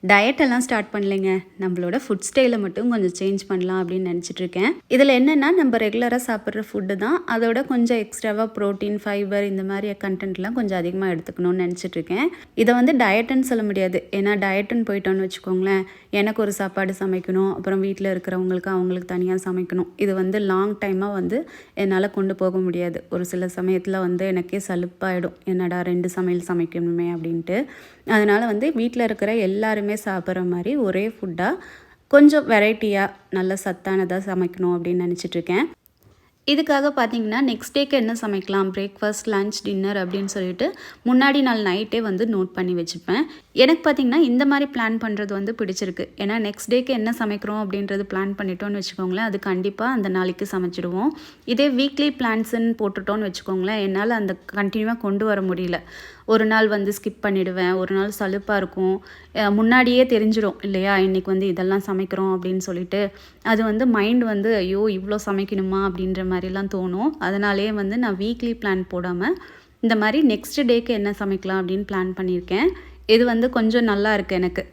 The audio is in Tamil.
டயட் எல்லாம் ஸ்டார்ட் பண்ணலைங்க. நம்மளோட ஃபுட் ஸ்டைலை மட்டும் கொஞ்சம் சேஞ்ச் பண்ணலாம் அப்படின்னு நினச்சிட்ருக்கேன். இதில் என்னென்னா நம்ம ரெகுலராக சாப்பிட்ற ஃபுட்டு தான், அதோட கொஞ்சம் எக்ஸ்ட்ராவாக ப்ரோட்டீன், ஃபைபர் இந்த மாதிரி கண்டென்ட்லாம் கொஞ்சம் அதிகமாக எடுத்துக்கணும்னு நினச்சிட்ருக்கேன். இதை வந்து டயட்டுன்னு சொல்ல முடியாது. ஏன்னா டயட்டுன்னு போயிட்டோன்னு வச்சுக்கோங்களேன், எனக்கு ஒரு சாப்பாடு சமைக்கணும், அப்புறம் வீட்டில் இருக்கிறவங்களுக்கு அவங்களுக்கு தனியாக சமைக்கணும். இது வந்து லாங் டைமாக வந்து என்னால் கொண்டு போக முடியாது. ஒரு சில சமயத்தில் வந்து எனக்கே சலுப்பாயிடும், என்னடா 2 சமையல் சமைக்கணுமே அப்படின்ட்டு. அதனால் வந்து வீட்டில் இருக்கிற எல்லாருமே சாப்பிட்ற மாதிரி ஒரே ஃபுட்டாக கொஞ்சம் வெரைட்டியாக நல்ல சத்தானதாக சமைக்கணும் அப்படின்னு நினச்சிட்ருக்கேன். இதுக்காக பார்த்தீங்கன்னா நெக்ஸ்ட் டேக்கு என்ன சமைக்கலாம், பிரேக்ஃபாஸ்ட், லன்ச், டின்னர் அப்படின்னு சொல்லிட்டு முன்னாடி நாள் நைட்டே வந்து நோட் பண்ணி வச்சுப்பேன். எனக்கு பார்த்திங்கன்னா இந்த மாதிரி பிளான் பண்ணுறது வந்து பிடிச்சிருக்கு. ஏன்னா நெக்ஸ்ட் டேக்கு என்ன சமைக்கிறோம் அப்படின்றது பிளான் பண்ணிட்டோன்னு வச்சுக்கோங்களேன், அது கண்டிப்பாக அந்த நாளைக்கு சமைச்சிடுவோம். இதே வீக்லி பிளான்ஸுன்னு போட்டுட்டோன்னு வச்சுக்கோங்களேன், என்னால் அந்த கண்டினியூவாக கொண்டு வர முடியல. ஒரு நாள் வந்து ஸ்கிப் பண்ணிவிடுவேன், ஒரு நாள் சலுப்பாக இருக்கும். முன்னாடியே தெரிஞ்சிடும் இல்லையா, இன்றைக்கி வந்து இதெல்லாம் சமைக்கிறோம் அப்படின்னு சொல்லிட்டு. அது வந்து மைண்ட் வந்து ஐயோ இவ்வளோ சமைக்கணுமா அப்படின்ற மாதிரிலாம் தோணும். அதனாலே வந்து நான் வீக்லி பிளான் போடாமல் இந்த மாதிரி நெக்ஸ்ட் டேக்கு என்ன சமைக்கலாம் அப்படின்னு பிளான் பண்ணியிருக்கேன். இது வந்து கொஞ்சம் நல்லா இருக்குது எனக்கு.